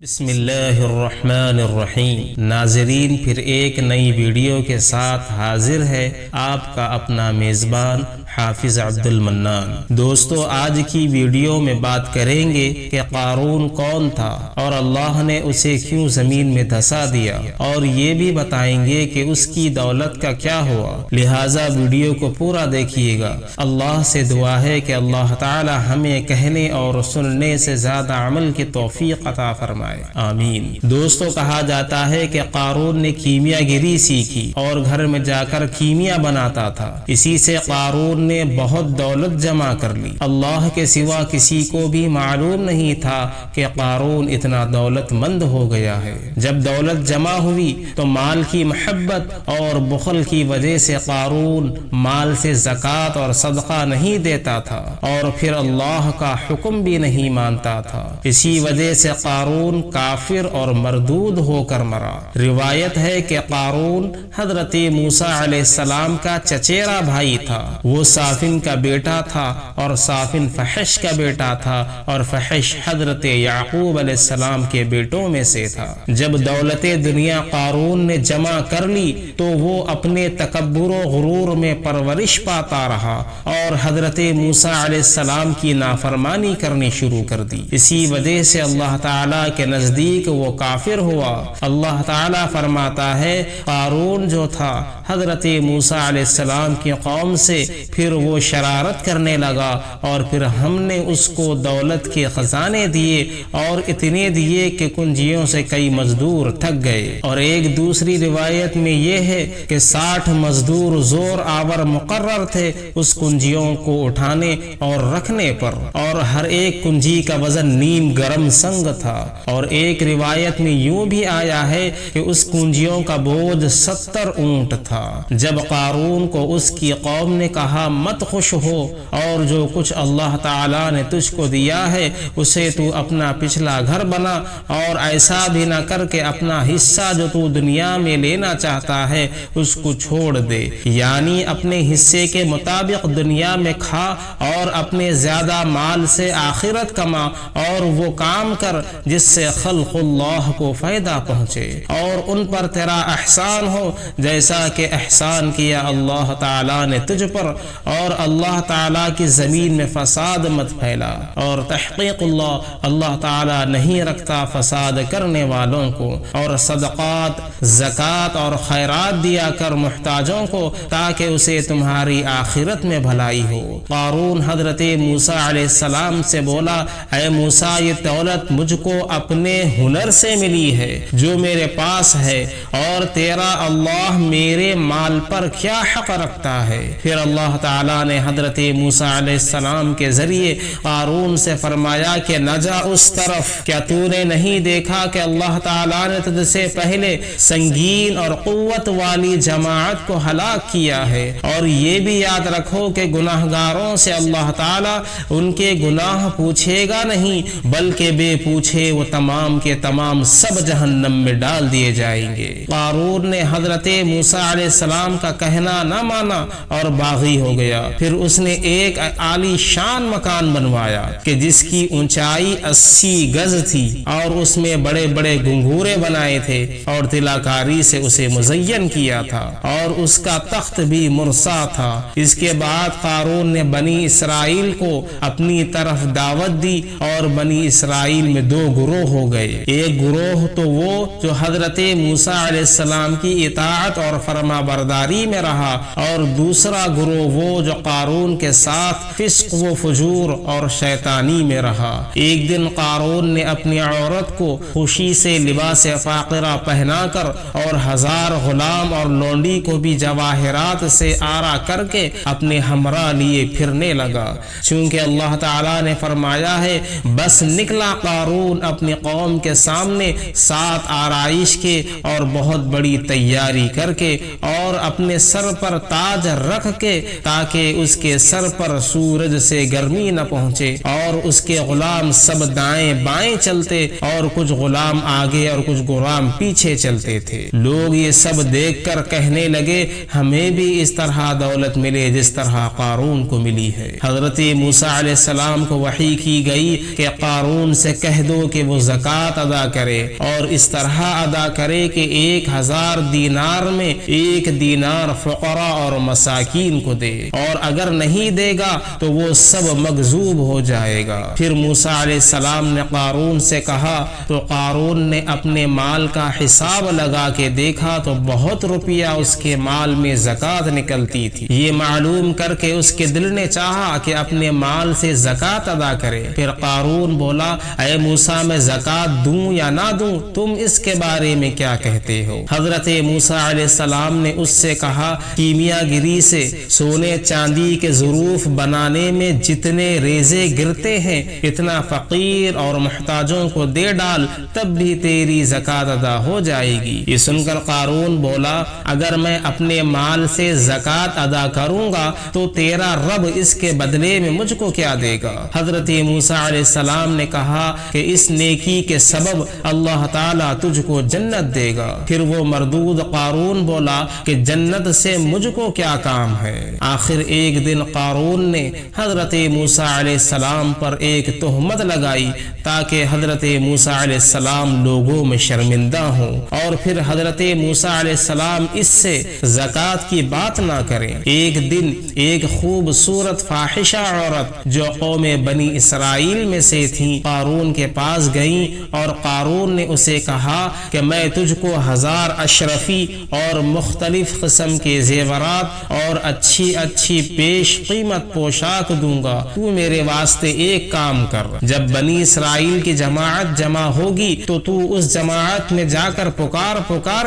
بسم اللہ الرحمن الرحیم۔ ناظرین، پھر ایک نئی ویڈیو کے ساتھ حاضر ہے آپ کا اپنا میزبان حافظ عبد المنان۔ دوستو، آج کی ویڈیو میں بات کریں گے کہ قارون کون تھا اور اللہ نے اسے کیوں زمین میں دھسا دیا، اور یہ بھی بتائیں گے کہ اس کی دولت کا کیا ہوا۔ لہٰذا ویڈیو کو پورا دیکھیے گا۔ اللہ سے دعا ہے کہ اللہ تعالی ہمیں کہنے اور سننے سے زیادہ عمل کی توفیق عطا فرمائے، آمین۔ دوستو، کہا جاتا ہے کہ قارون نے کیمیا گری سیکھی اور گھر میں جا کر کیمیا بناتا تھا۔ اسی سے قارون نے بہت دولت جمع کر لی۔ اللہ کے سوا کسی کو بھی معلوم نہیں تھا کہ قارون اتنا دولت مند ہو گیا ہے۔ جب دولت جمع ہوئی تو مال کی محبت اور بخل کی وجہ سے قارون مال سے زکوٰۃ اور صدقہ نہیں دیتا تھا، اور پھر اللہ کا حکم بھی نہیں مانتا تھا۔ اسی وجہ سے قارون کافر اور مردود ہو کر مرا۔ روایت ہے کہ قارون حضرت موسیٰ علیہ السلام کا چچیرا بھائی تھا۔ وہ صافن کا بیٹا تھا اور صافن فحش کا بیٹا تھا، اور فحش حضرت یعقوب علیہ السلام کے بیٹوں میں سے تھا۔ جب دولت دنیا قارون نے جمع کر لی تو وہ اپنے تکبر و غرور میں پرورش پاتا رہا اور حضرت موسیٰ علیہ السلام کی نافرمانی کرنی شروع کر دی۔ اسی وجہ سے اللہ تعالیٰ کے نزدیک وہ کافر ہوا۔ اللہ تعالیٰ فرماتا ہے، قارون جو تھا حضرت موسیٰ علیہ السلام کی قوم سے پھر وہ شرارت کرنے لگا، اور پھر ہم نے اس کو دولت کے خزانے دیے، اور اتنے دیے کہ کنجیوں سے کئی مزدور تھک گئے۔ اور ایک دوسری روایت میں یہ ہے کہ 60 مزدور زور آور مقرر تھے اس کنجیوں کو اٹھانے اور رکھنے پر، اور ہر ایک کنجی کا وزن نیم گرم سنگ تھا۔ اور ایک روایت میں یوں بھی آیا ہے کہ اس کنجیوں کا بوجھ 70 اونٹ تھا۔ جب قارون کو اس کی قوم نے کہا مت خوش ہو، اور جو کچھ اللہ تعالیٰ نے تجھ کو دیا ہے اسے تو اپنا پچھلا گھر بنا، اور ایسا بھی نہ کر کے اپنا حصہ جو تو دنیا میں لینا چاہتا ہے اس کو چھوڑ دے، یعنی اپنے حصے کے مطابق دنیا میں کھا اور اپنے زیادہ مال سے آخرت کما، اور وہ کام کر جس سے خلق اللہ کو فائدہ پہنچے، اور ان پر تیرا احسان ہو جیسا کہ احسان کیا اللہ تعالیٰ نے تجھ پر، اور اللہ تعالیٰ کی زمین میں فساد مت پھیلا، اور تحقیق اللہ تعالیٰ نہیں رکھتا فساد کرنے والوں کو، اور صدقات، زکوٰۃ اور خیرات دیا کر محتاجوں کو تاکہ اسے تمہاری آخرت میں بھلائی ہو۔ قارون حضرت موسیٰ علیہ السلام سے بولا، اے موسیٰ، یہ دولت مجھ کو اپنے ہنر سے ملی ہے جو میرے پاس ہے، اور تیرا اللہ میرے مال پر کیا حق رکھتا ہے؟ پھر اللہ تعالیٰ نے حضرت موسیٰ علیہ السلام کے ذریعے قارون سے فرمایا کہ نہ جا اس طرف، کیا تو نے نہیں دیکھا کہ اللہ تعالیٰ نے تجھ سے پہلے سنگین اور قوت والی جماعت کو ہلاک کیا ہے، اور یہ بھی یاد رکھو کہ گناہگاروں سے اللہ تعالیٰ ان کے گناہ پوچھے گا نہیں، بلکہ بے پوچھے وہ تمام کے تمام سب جہنم میں ڈال دیے جائیں گے۔ قارون نے حضرت موسیٰ علیہ السلام کا کہنا نہ مانا اور باغی ہو گیا۔ پھر اس نے ایک عالی شان مکان بنوایا کہ جس کی اونچائی 80 گز تھی، اور اس میں بڑے بڑے گنگورے بنائے تھے، اور تلاکاری سے اسے مزین کیا تھا، اور اس کا تخت بھی مرصع تھا۔ اس کے بعد قارون نے بنی اسرائیل کو اپنی طرف دعوت دی، اور بنی اسرائیل میں 2 گروہ ہو گئے۔ ایک گروہ تو وہ جو حضرت موسیٰ علیہ السلام کی اطاعت اور فرما برداری میں رہا، اور دوسرا گروہ وہ جو قارون کے ساتھ فسق و فجور اور شیطانی میں رہا۔ ایک دن قارون نے اپنی عورت کو خوشی سے لباس فاقرہ پہنا کر، اور 1000 غلام اور لونڈی کو بھی جواہرات سے آرا کر کے اپنے ہمراہ لیے پھرنے لگا۔ چونکہ اللہ تعالیٰ نے فرمایا ہے، بس نکلا قارون اپنی قوم کے سامنے 7 آرائش کے اور بہت بڑی تیاری کر کے، اور اپنے سر پر تاج رکھ کے تاکہ اس کے سر پر سورج سے گرمی نہ پہنچے، اور اس کے غلام سب دائیں بائیں چلتے، اور کچھ غلام آگے اور کچھ غلام پیچھے چلتے تھے۔ لوگ یہ سب دیکھ کر کہنے لگے، ہمیں بھی اس طرح دولت ملے جس طرح قارون کو ملی ہے۔ حضرت موسیٰ علیہ السلام کو وحی کی گئی کہ قارون سے کہہ دو کہ وہ زکوٰۃ ادا کرے اور اس طرح ادا کرے کہ 1000 دینار میں 1 دینار فقراء اور مساکین کو دے، اور اگر نہیں دے گا تو وہ سب مغصوب ہو جائے گا۔ پھر موسیٰ علیہ السلام نے قارون سے کہا تو قارون نے اپنے مال کا حساب لگا کے دیکھا تو بہت روپیہ اس کے مال میں زکوٰۃ نکلتی تھی۔ یہ معلوم کر کے اس کے دل نے چاہا کہ اپنے مال سے زکوٰۃ ادا کرے۔ پھر قارون بولا، اے موسیٰ میں زکوٰۃ دوں یا نہ دوں، تم اس کے بارے میں کیا کہتے ہو؟ حضرت موسیٰ علیہ السلام نے اس سے کہا، کیمیا گری سے سونے چاندی کے ظروف بنانے میں جتنے ریزے گرتے ہیں اتنا فقیر اور محتاجوں کو دے ڈال، تب بھی تیری زکوٰۃ ادا ہو جائے گی۔ یہ سن کر قارون بولا، اگر میں اپنے مال سے زکوٰۃ ادا کروں گا تو تیرا رب اس کے بدلے میں مجھ کو کیا دے گا؟ حضرت موسیٰ علیہ السلام نے کہا کہ اس نیکی کے سبب اللہ تعالیٰ تجھ کو جنت دے گا۔ پھر وہ مردود قارون بولا کہ جنت سے مجھ کو کیا کام ہے؟ آخر ایک دن قارون نے حضرت موسیٰ علیہ السلام پر ایک تہمت لگائی تاکہ حضرت موسیٰ علیہ السلام لوگوں میں شرمندہ ہوں، اور پھر حضرت موسیٰ علیہ السلام اس سے زکوٰۃ کی بات نہ کریں۔ ایک دن ایک خوبصورت فاحشہ عورت جو قوم بنی اسرائیل میں سے تھی قارون کے پاس گئیں، اور قارون نے اسے کہا کہ میں تجھ کو 1000 اشرفی اور مختلف قسم کے زیورات اور اچھی اچھی پیش قیمت پوشاک دوں گا، تو میرے واسطے ایک کام کر، جب بنی اسرائیل کی جماعت جمع ہوگی تو اس جماعت میں جا کر پکار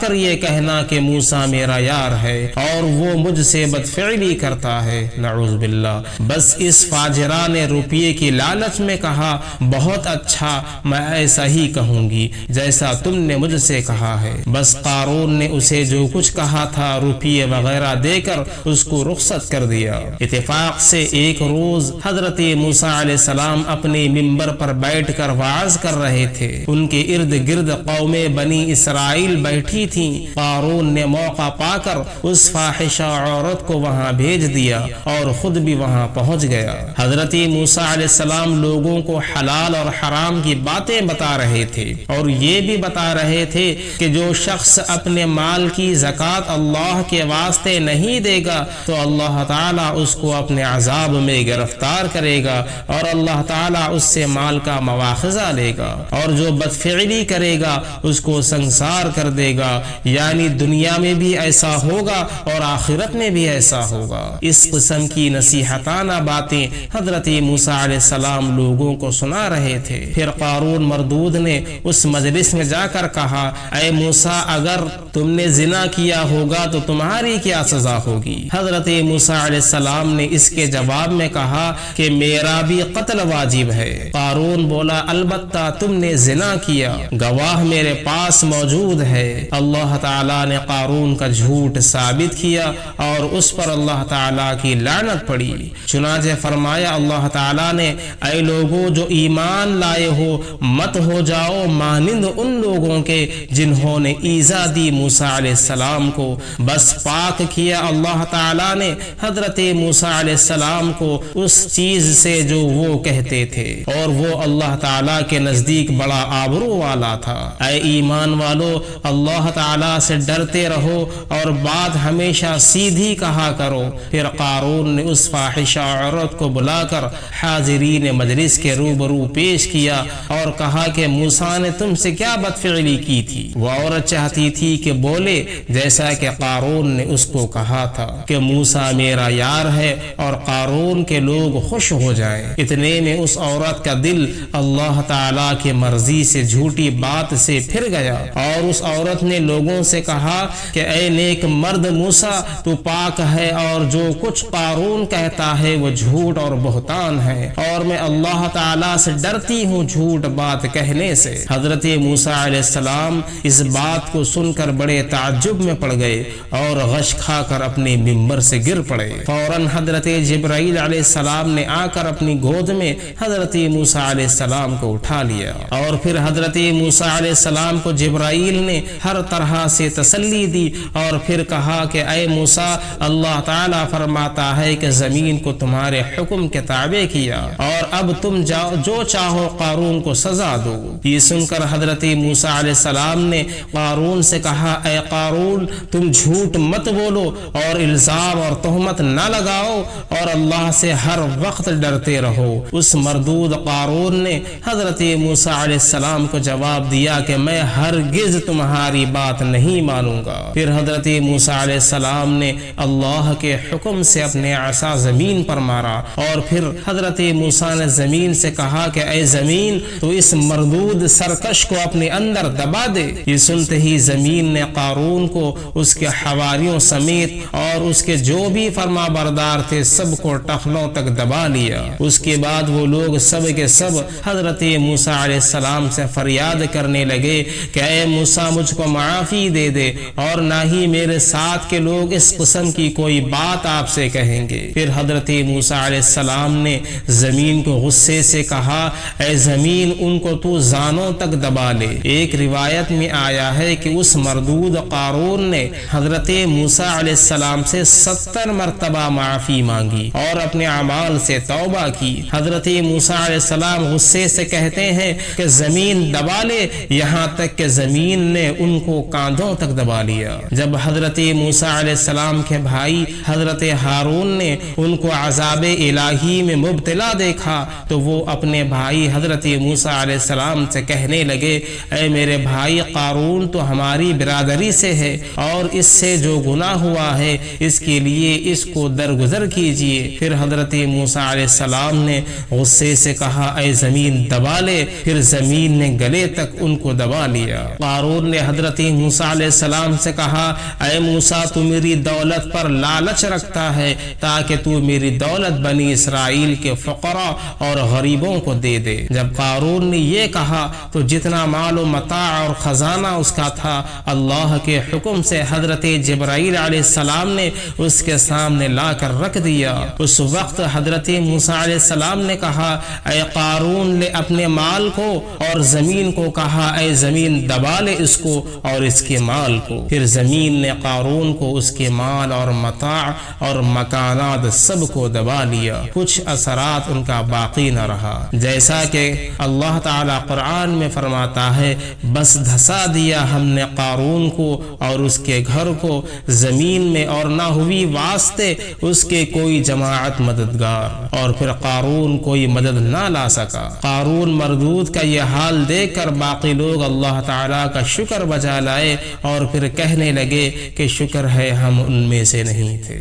کر یہ کہنا کہ موسیٰ میرا یار ہے اور وہ مجھ سے بدفعلی کرتا ہے، نعوذ باللہ۔ بس اس فاجرہ نے روپیے کی لالچ میں کہا، بہت اچھا، میں ایسا ہی کہوں گی جیسا تم نے مجھ سے کہا ہے۔ بس قارون نے اسے جو کچھ کہا تھا روپیے وغیرہ دے کر اس کو رخصت کر دیا۔ اتفاق سے ایک روز حضرت موسیٰ علیہ السلام اپنے منبر پر بیٹھ کر وعظ کر رہے تھے، ان کے ارد گرد قوم بنی اسرائیل بیٹھی تھیں۔ قارون نے موقع پا کر اس فاحشہ عورت کو وہاں بھیج دیا اور خود بھی وہاں پہنچ گیا۔ حضرت موسیٰ علیہ السلام لوگوں کو حلال اور حرام کی باتیں بتا رہے تھے، اور یہ بھی بتا رہے تھے کہ جو شخص اپنے مال کی زکوٰۃ اللہ کے واسطے نہیں دے گا تو اللہ تعالیٰ اس کو اپنے عذاب میں گرفتار کرے گا اور اللہ تعالیٰ اس سے مال کا مواخذہ لے گا، اور جو بدفعلی کرے گا اس کو سنسار کر دے گا، یعنی دنیا میں بھی ایسا ہوگا اور آخرت میں بھی ایسا ہوگا۔ اس قسم کی نصیحتانہ باتیں حضرت موسیٰ علیہ السلام لوگوں کو سنا رہے تھے۔ پھر قارون مردود نے اس مجلس میں جا کر کہا، اے موسیٰ، اگر تم نے زنا کیا ہوگا تو تمہاری کیا سزا ہوگی؟ حضرت موسیٰ علیہ السلام نے اس کے جواب میں کہا کہ میرا بھی قتل واجب ہے۔ قارون بولا، البتہ تم نے زنا کیا، گواہ میرے پاس موجود ہے۔ اللہ تعالیٰ نے قارون کا جھوٹ ثابت کیا اور اس پر اللہ تعالیٰ کی لعنت پڑی۔ چنانچہ فرمایا اللہ تعالیٰ نے، اے لوگوں جو ایمان لائے ہو، مت ہو جاؤ مانند ان لوگوں کے جنہوں نے ایذا دی موسیٰ علیہ السلام کو۔ بس پاک کیا اللہ تعالیٰ نے حضرت موسیٰ علیہ السلام کو اس چیز سے جو وہ کہتے تھے، اور وہ اللہ تعالیٰ کے نزدیک بڑا آبرو والا تھا۔ اے ایمان والو، اللہ تعالیٰ سے ڈرتے رہو اور بات ہمیشہ سیدھی کہا کرو۔ پھر قارون نے اس فاحشہ عورت کو بلا کر حاضرین مجلس کے روبرو پیش کیا اور کہا کہ موسیٰ نے تم سے کیا بدفعلی کی تھی؟ وہ عورت چاہتی تھی کہ بولے جیسا کہ قارون نے اس کو کہا تھا کہ موسیٰ میرا یار ہے اور قارون کے لوگ خوش ہو جائیں۔ اتنے میں اس عورت کا دل اللہ تعالیٰ کی مرضی سے جھوٹی بات سے پھر گیا، اور اس عورت نے لوگوں سے کہا کہ اے نیک مرد موسیٰ، تو پاک ہے اور جو کچھ قارون کہتا ہے وہ جھوٹ اور بہتان ہے، اور میں اللہ تعالیٰ سے ڈرتی ہوں جھوٹ بات کہنے سے۔ حضرت موسیٰ علیہ السلام اس بات کو سن کر بڑے تعجب میں پڑ گئے اور غش کھا کر اپنے منبر سے گر پڑے۔ فوراً حضرت جبرائیل علیہ السلام نے آ کر اپنی گود میں حضرت موسیٰ علیہ السلام کو اٹھا لیا، اور پھر حضرت موسیٰ علیہ السلام کو جبرائیل نے ہر طرح سے تسلی دی اور پھر کہا کہ اے موسیٰ، اللہ تعالیٰ فرماتا ہے کہ زمین کو تمہارے حکم کے تابع کیا، اور اب تم جو چاہو قارون کو سزا سزا دو۔ یہ سن کر حضرت موسیٰ علیہ السلام نے قارون سے کہا، اے قارون تم جھوٹ مت بولو اور الزام اور تہمت نہ لگاؤ اور اللہ سے ہر وقت ڈرتے رہو۔ اس مردود قارون نے حضرت موسیٰ علیہ السلام کو جواب دیا کہ میں ہرگز تمہاری بات نہیں مانوں گا۔ پھر حضرت موسیٰ علیہ السلام نے اللہ کے حکم سے اپنے عصا زمین پر مارا اور پھر حضرت موسیٰ نے زمین سے کہا کہ اے زمین تو اس مردود سرکش کو اپنے اندر دبا دے۔ یہ سنتے ہی زمین نے قارون کو اس کے حواریوں سمیت اور اس کے جو بھی فرما بردار تھے سب کو ٹخنوں تک دبا لیا۔ اس کے بعد وہ لوگ سب کے سب حضرت موسیٰ علیہ السلام سے فریاد کرنے لگے کہ اے موسیٰ مجھ کو معافی دے دے اور نہ ہی میرے ساتھ کے لوگ اس قسم کی کوئی بات آپ سے کہیں گے۔ پھر حضرت موسیٰ علیہ السلام نے زمین کو غصے سے کہا، اے زمین ان کو تو زانوں تک دبا لے۔ ایک روایت میں آیا ہے کہ اس مردود قارون نے حضرت موسیٰ علیہ السلام سے 70 مرتبہ معافی مانگی اور اپنے اعمال سے توبہ کی۔ حضرت موسیٰ علیہ السلام غصے سے کہتے ہیں کہ زمین دبا لے، یہاں تک کہ زمین نے ان کو کاندھوں تک دبا لیا۔ جب حضرت موسیٰ علیہ السلام کے بھائی حضرت ہارون نے ان کو عذاب الہی میں مبتلا دیکھا تو وہ اپنے بھائی حضرت موسیٰ علیہ السلام سے کہنے لگے، اے میرے بھائی قارون تو ہماری برادری سے ہے اور اس سے جو گناہ ہوا ہے اس کے لیے اس کو درگزر کیجئے۔ پھر حضرت موسیٰ علیہ السلام نے غصے سے کہا، اے زمین دبا لے۔ پھر زمین نے گلے تک ان کو دبا لیا۔ قارون نے حضرت موسیٰ علیہ السلام سے کہا، اے موسیٰ تو میری دولت پر لالچ رکھتا ہے تاکہ تو میری دولت بنی اسرائیل کے فقراء اور غریبوں کو دے دے۔ جب قارون نے یہ کہا تو جتنا مال و متاع اور خزانہ اس کا تھا اللہ کے حکم سے حضرت جبرائیل علیہ السلام نے اس کے سامنے لا کر رکھ دیا۔ اس وقت حضرت موسیٰ علیہ السلام نے کہا، اے قارون نے اپنے مال کو اور زمین کو کہا، اے زمین دبا لے اس کو اور اس کے مال کو۔ پھر زمین نے قارون کو اس کے مال اور متاع اور مکانات سب کو دبا لیا، کچھ اثرات ان کا باقی نہ رہا۔ جیسا کہ اللہ تعالی قرآن میں فرماتا ہے، بس دھسا دیا ہم نے قارون کو اور اس کے گھر کو زمین میں اور نہ ہوئی واسطے اس کے کوئی جماعت مددگار، اور پھر قارون کوئی مدد نہ لا سکا۔ قارون مردود کا یہ حال دیکھ کر باقی لوگ اللہ تعالیٰ کا شکر بجا لائے اور پھر کہنے لگے کہ شکر ہے ہم ان میں سے نہیں تھے۔